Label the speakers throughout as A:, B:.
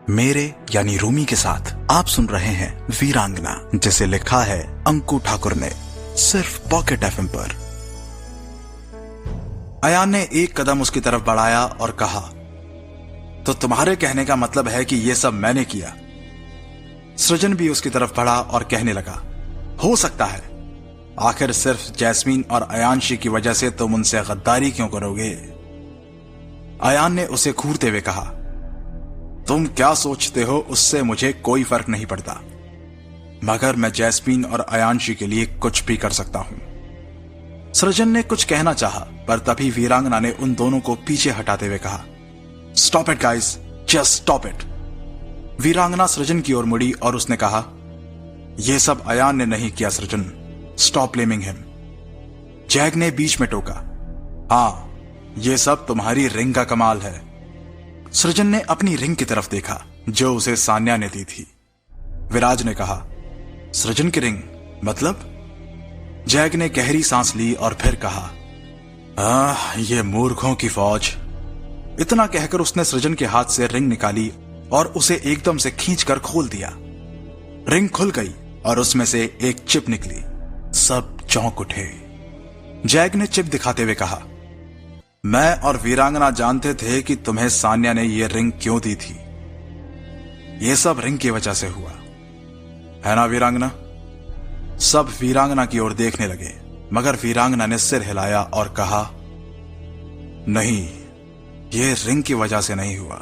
A: मेरे यानी रूमी के साथ आप सुन रहे हैं वीरांगना, जिसे लिखा है अंकु ठाकुर ने, सिर्फ पॉकेट एफएम पर। अयान ने एक कदम उसकी तरफ बढ़ाया और कहा, तो तुम्हारे कहने का मतलब है कि यह सब मैंने किया? सृजन भी उसकी तरफ बढ़ा और कहने लगा, हो सकता है। आखिर सिर्फ जैस्मीन और अयानशी की वजह से तुम उनसे गद्दारी क्यों करोगे? अयान ने उसे घूरते हुए कहा, तुम क्या सोचते हो उससे मुझे कोई फर्क नहीं पड़ता, मगर मैं जैस्मीन और अयानशी के लिए कुछ भी कर सकता हूं। सृजन ने कुछ कहना चाहा, पर तभी वीरांगना ने उन दोनों को पीछे हटाते हुए कहा, stop it guys, just stop it. वीरांगना सृजन की ओर मुड़ी और उसने कहा, यह सब अयान ने नहीं किया सृजन, स्टॉप ब्लेमिंग हिम। जैक ने बीच में टोका, हाँ, यह सब तुम्हारी रिंग का कमाल है। सृजन ने अपनी रिंग की तरफ देखा जो उसे सान्या ने दी थी। विराज ने कहा, सृजन की रिंग मतलब? जैक ने गहरी सांस ली और फिर कहा, ये मूर्खों की फौज। इतना कहकर उसने सृजन के हाथ से रिंग निकाली और उसे एकदम से खींचकर खोल दिया। रिंग खुल गई और उसमें से एक चिप निकली। सब चौंक उठे। जैक ने चिप दिखाते हुए कहा, मैं और वीरांगना जानते थे कि तुम्हें सान्या ने यह रिंग क्यों दी थी। यह सब रिंग की वजह से हुआ है ना वीरांगना? सब वीरांगना की ओर देखने लगे, मगर वीरांगना ने सिर हिलाया और कहा, नहीं, यह रिंग की वजह से नहीं हुआ।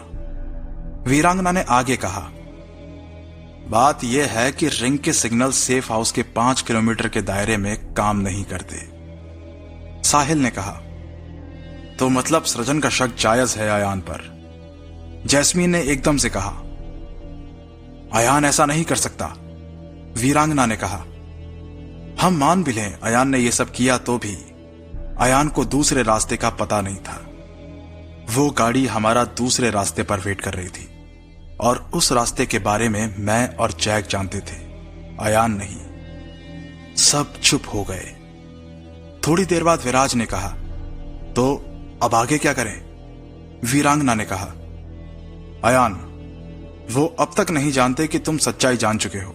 A: वीरांगना ने आगे कहा, बात यह है कि रिंग के सिग्नल सेफ हाउस के 5 किलोमीटर के दायरे में काम नहीं करते। साहिल ने कहा, तो मतलब सृजन का शक जायज है अयान पर। जैस्मीन ने एकदम से कहा, अयान ऐसा नहीं कर सकता। वीरांगना ने कहा, हम मान भी लें अयान ने यह सब किया तो भी अयान को दूसरे रास्ते का पता नहीं था। वो गाड़ी हमारा दूसरे रास्ते पर वेट कर रही थी और उस रास्ते के बारे में मैं और जैक जानते थे, अयान नहीं। सब चुप हो गए। थोड़ी देर बाद विराज ने कहा, तो अब आगे क्या करें? वीरांगना ने कहा, अयान, वो अब तक नहीं जानते कि तुम सच्चाई जान चुके हो,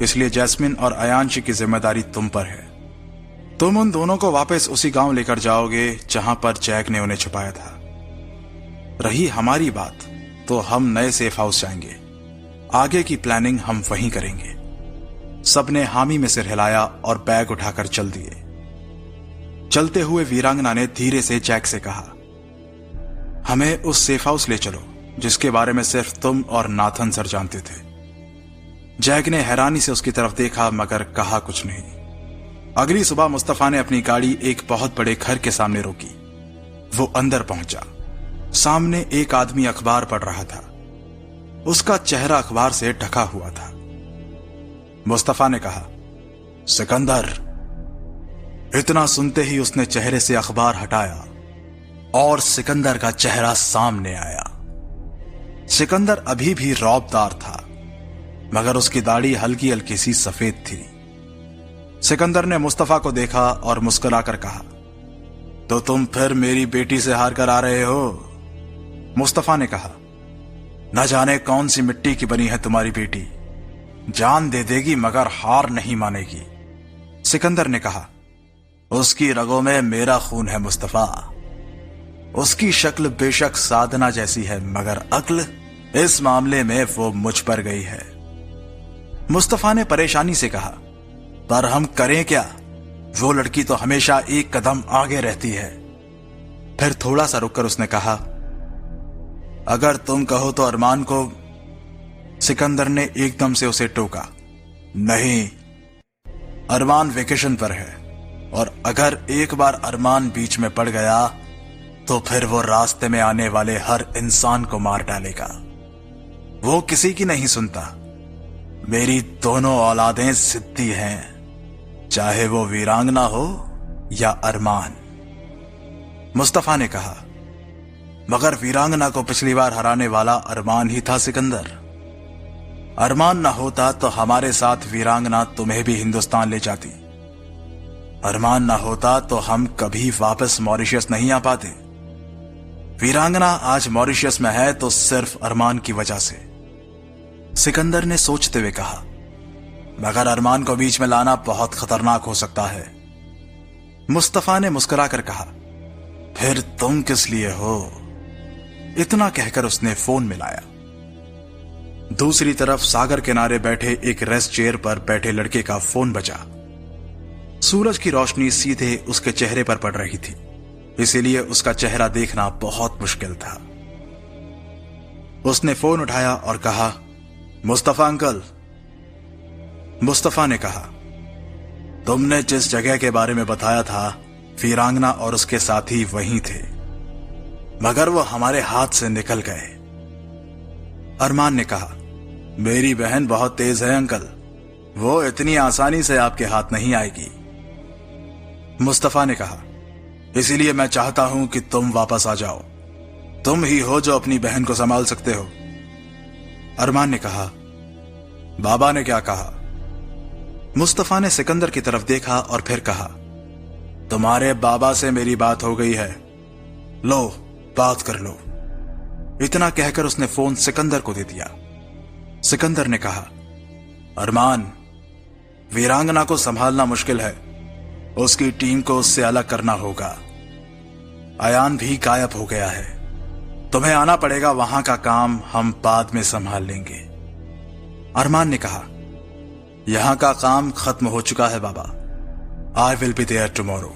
A: इसलिए जैस्मिन और अयानशी की जिम्मेदारी तुम पर है। तुम उन दोनों को वापस उसी गांव लेकर जाओगे जहां पर जैक ने उन्हें छुपाया था। रही हमारी बात, तो हम नए सेफ हाउस जाएंगे। आगे की प्लानिंग हम वहीं करेंगे। सबने हामी में सिर हिलाया और बैग उठाकर चल दिए। चलते हुए वीरांगना ने धीरे से जैक से कहा, हमें उस सेफ हाउस ले चलो जिसके बारे में सिर्फ तुम और नाथन सर जानते थे। जैक ने हैरानी से उसकी तरफ देखा, मगर कहा कुछ नहीं। अगली सुबह मुस्तफा ने अपनी गाड़ी एक बहुत बड़े घर के सामने रोकी। वो अंदर पहुंचा। सामने एक आदमी अखबार पढ़ रहा था। उसका चेहरा अखबार से ढका हुआ था। मुस्तफा ने कहा, सिकंदर। इतना सुनते ही उसने चेहरे से अखबार हटाया और सिकंदर का चेहरा सामने आया। सिकंदर अभी भी रौबदार था, मगर उसकी दाढ़ी हल्की हल्की सी सफेद थी। सिकंदर ने मुस्तफा को देखा और मुस्कुराकर कहा, तो तुम फिर मेरी बेटी से हार कर आ रहे हो? मुस्तफा ने कहा, न जाने कौन सी मिट्टी की बनी है तुम्हारी बेटी, जान दे देगी मगर हार नहीं मानेगी। सिकंदर ने कहा, उसकी रगों में मेरा खून है मुस्तफा। उसकी शक्ल बेशक साधना जैसी है, मगर अक्ल इस मामले में वो मुझ पर गई है। मुस्तफा ने परेशानी से कहा, पर हम करें क्या? वो लड़की तो हमेशा एक कदम आगे रहती है। फिर थोड़ा सा रुककर उसने कहा, अगर तुम कहो तो अरमान को। सिकंदर ने एकदम से उसे टोका, नहीं, अरमान वेकेशन पर है और अगर एक बार अरमान बीच में पड़ गया तो फिर वो रास्ते में आने वाले हर इंसान को मार डालेगा। वो किसी की नहीं सुनता। मेरी दोनों औलादें जिद्दी हैं, चाहे वो वीरांगना हो या अरमान। मुस्तफा ने कहा, मगर वीरांगना को पिछली बार हराने वाला अरमान ही था सिकंदर। अरमान ना होता तो हमारे साथ वीरांगना तुम्हें भी हिंदुस्तान ले जाती। अरमान ना होता तो हम कभी वापस मॉरिशस नहीं आ पाते। वीरांगना आज मॉरिशस में है तो सिर्फ अरमान की वजह से। सिकंदर ने सोचते हुए कहा, मगर अरमान को बीच में लाना बहुत खतरनाक हो सकता है। मुस्तफा ने मुस्कुराकर कहा, फिर तुम किस लिए हो? इतना कहकर उसने फोन मिलाया। दूसरी तरफ सागर किनारे बैठे एक रेस्ट चेयर पर बैठे लड़के का फोन बजा। सूरज की रोशनी सीधे उसके चेहरे पर पड़ रही थी, इसीलिए उसका चेहरा देखना बहुत मुश्किल था। उसने फोन उठाया और कहा, मुस्तफा अंकल। मुस्तफा ने कहा, तुमने जिस जगह के बारे में बताया था वीरांगना और उसके साथी वहीं थे, मगर वो हमारे हाथ से निकल गए। अरमान ने कहा, मेरी बहन बहुत तेज है अंकल, वो इतनी आसानी से आपके हाथ नहीं आएगी। मुस्तफा ने कहा, इसीलिए मैं चाहता हूं कि तुम वापस आ जाओ। तुम ही हो जो अपनी बहन को संभाल सकते हो। अरमान ने कहा, बाबा ने क्या कहा? मुस्तफा ने सिकंदर की तरफ देखा और फिर कहा, तुम्हारे बाबा से मेरी बात हो गई है, लो बात कर लो। इतना कहकर उसने फोन सिकंदर को दे दिया। सिकंदर ने कहा, अरमान, वीरांगना को संभालना मुश्किल है, उसकी टीम को उससे अलग करना होगा। अयान भी गायब हो गया है, तुम्हें आना पड़ेगा, वहां का काम हम बाद में संभाल लेंगे। अरमान ने कहा, यहां का काम खत्म हो चुका है बाबा, I will be there tomorrow.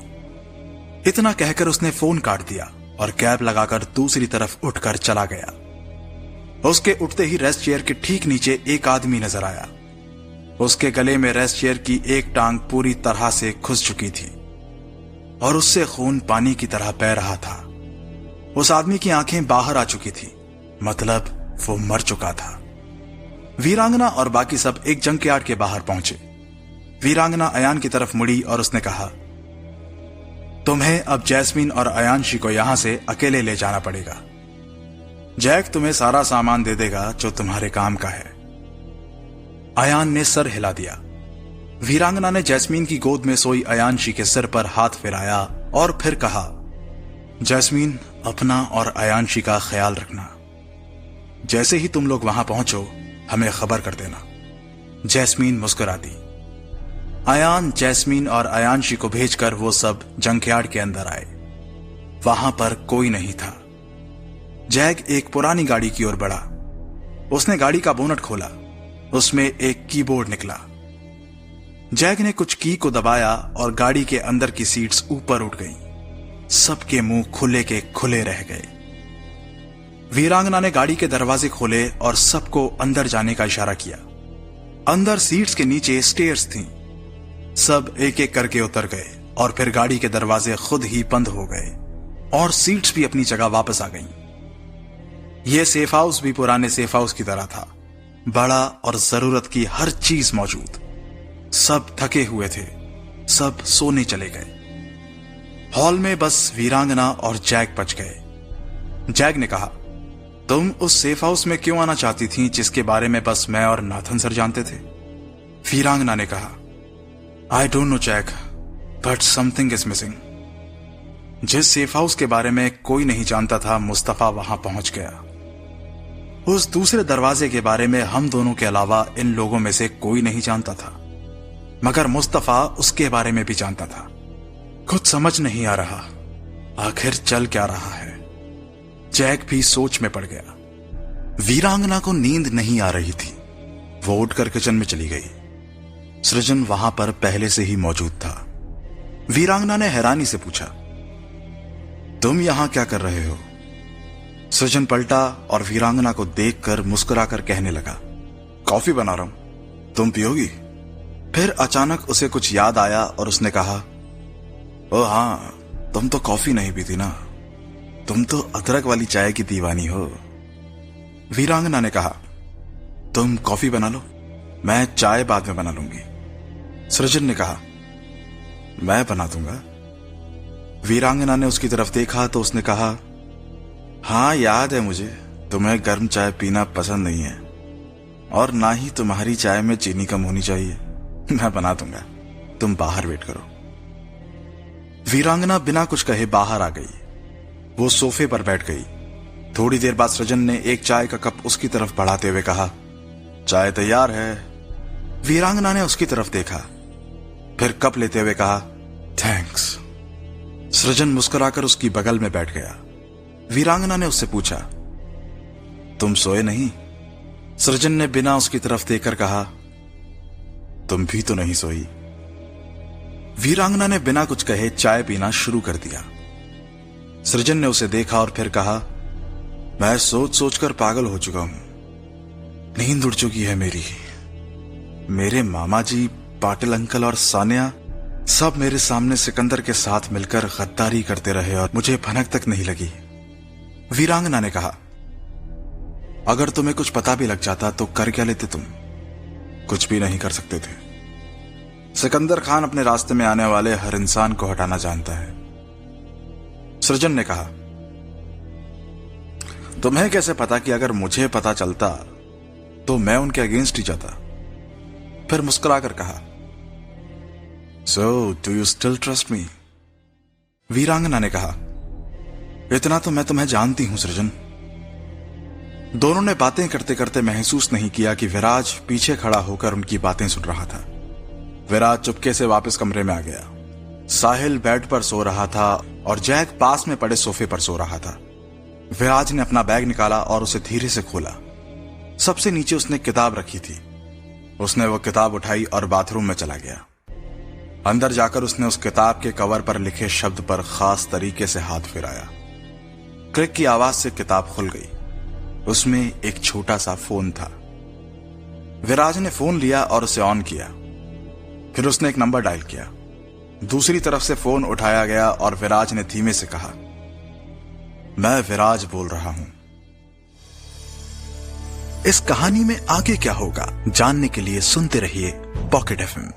A: इतना कहकर उसने फोन काट दिया और कैब लगाकर दूसरी तरफ उठकर चला गया। उसके उठते ही रेस्ट चेयर के ठीक नीचे एक आदमी नजर आया। उसके गले में रेस्ट चेयर की एक टांग पूरी तरह से घुस चुकी थी और उससे खून पानी की तरह बह रहा था। उस आदमी की आंखें बाहर आ चुकी थी, मतलब वो मर चुका था। वीरांगना और बाकी सब एक जंकयार्ड के बाहर पहुंचे। वीरांगना अयान की तरफ मुड़ी और उसने कहा, तुम्हें अब जैस्मीन और अयानशी को यहां से अकेले ले जाना पड़ेगा। जैक तुम्हें सारा सामान दे देगा जो तुम्हारे काम का है। अयान ने सर हिला दिया। वीरांगना ने जैस्मीन की गोद में सोई अयानशी के सिर पर हाथ फिराया और फिर कहा, जैस्मीन, अपना और अयानशी का ख्याल रखना। जैसे ही तुम लोग वहां पहुंचो हमें खबर कर देना। जैस्मीन मुस्कुरा दी। अयान, जैस्मीन और अयानशी को भेजकर वो सब जंकयार्ड के अंदर आए। वहां पर कोई नहीं था। जैक एक पुरानी गाड़ी की ओर बढ़ा। उसने गाड़ी का बोनट खोला। उसमें एक कीबोर्ड निकला। जैक ने कुछ की को दबाया और गाड़ी के अंदर की सीट्स ऊपर उठ गईं। सबके मुंह खुले के खुले रह गए। वीरांगना ने गाड़ी के दरवाजे खोले और सबको अंदर जाने का इशारा किया। अंदर सीट्स के नीचे स्टेयर्स थीं। सब एक एक करके उतर गए और फिर गाड़ी के दरवाजे खुद ही बंद हो गए और सीट्स भी अपनी जगह वापस आ गईं। यह सेफ हाउस भी पुराने सेफ हाउस की तरह था, बड़ा और जरूरत की हर चीज मौजूद। सब थके हुए थे, सब सोने चले गए। हॉल में बस वीरांगना और जैक बच गए। जैक ने कहा, तुम उस सेफ हाउस में क्यों आना चाहती थी जिसके बारे में बस मैं और नाथन सर जानते थे? वीरांगना ने कहा, I don't know Jack, but something is missing. जिस सेफ हाउस के बारे में कोई नहीं जानता था, मुस्तफा वहां पहुंच गया। उस दूसरे दरवाजे के बारे में हम दोनों के अलावा इन लोगों में से कोई नहीं जानता था, मगर मुस्तफा उसके बारे में भी जानता था। कुछ समझ नहीं आ रहा, आखिर चल क्या रहा है? जैक भी सोच में पड़ गया। वीरांगना को नींद नहीं आ रही थी। वो उठकर किचन में चली गई। सृजन वहां पर पहले से ही मौजूद था। वीरांगना ने हैरानी से पूछा, तुम यहां क्या कर रहे हो? सृजन पलटा और वीरांगना को देखकर मुस्कुराकर कहने लगा, कॉफी बना रहा हूं, तुम पियोगी? फिर अचानक उसे कुछ याद आया और उसने कहा, ओ हां, तुम तो कॉफी नहीं पीती ना, तुम तो अदरक वाली चाय की दीवानी हो। वीरांगना ने कहा, तुम कॉफी बना लो, मैं चाय बाद में बना लूंगी। सृजन ने कहा, मैं बना दूंगा। वीरांगना ने उसकी तरफ देखा तो उसने कहा, हां याद है मुझे, तुम्हें गर्म चाय पीना पसंद नहीं है और ना ही तुम्हारी चाय में चीनी कम होनी चाहिए। मैं बना दूंगा, तुम बाहर वेट करो। वीरांगना बिना कुछ कहे बाहर आ गई। वो सोफे पर बैठ गई। थोड़ी देर बाद सृजन ने एक चाय का कप उसकी तरफ बढ़ाते हुए कहा, चाय तैयार है। वीरांगना ने उसकी तरफ देखा, फिर कप लेते हुए कहा, थैंक्स। सृजन मुस्कुराकर उसकी बगल में बैठ गया। वीरांगना ने उससे पूछा, तुम सोए नहीं? सृजन ने बिना उसकी तरफ देखकर कहा, तुम भी तो नहीं सोई। वीरांगना ने बिना कुछ कहे चाय पीना शुरू कर दिया। सृजन ने उसे देखा और फिर कहा, मैं सोच सोचकर पागल हो चुका हूं, नींद उड़ चुकी है मेरी। मेरे मामा जी, पाटिल अंकल और सानिया सब मेरे सामने सिकंदर के साथ मिलकर गद्दारी करते रहे और मुझे भनक तक नहीं लगी। वीरांगना ने कहा, अगर तुम्हें कुछ पता भी लग जाता तो कर क्या लेते तुम? कुछ भी नहीं कर सकते थे। सिकंदर खान अपने रास्ते में आने वाले हर इंसान को हटाना जानता है। सृजन ने कहा, तुम्हें कैसे पता कि अगर मुझे पता चलता तो मैं उनके अगेंस्ट ही जाता? फिर मुस्कुराकर कहा, so do you still trust me? वीरांगना ने कहा, इतना तो मैं तुम्हें जानती हूं सृजन। दोनों ने बातें करते करते महसूस नहीं किया कि विराज पीछे खड़ा होकर उनकी बातें सुन रहा था। विराज चुपके से वापस कमरे में आ गया। साहिल बेड पर सो रहा था और जैक पास में पड़े सोफे पर सो रहा था। विराज ने अपना बैग निकाला और उसे धीरे से खोला। सबसे नीचे उसने किताब रखी थी। उसने वो किताब उठाई और बाथरूम में चला गया। अंदर जाकर उसने उस किताब के कवर पर लिखे शब्द पर खास तरीके से हाथ फिराया। क्लिक की आवाज से किताब खुल गई। उसमें एक छोटा सा फोन था। विराज ने फोन लिया और उसे ऑन किया। फिर उसने एक नंबर डायल किया। दूसरी तरफ से फोन उठाया गया और विराज ने धीमे से कहा, मैं विराज बोल रहा हूं। इस कहानी में आगे क्या होगा जानने के लिए सुनते रहिए पॉकेट एफएम।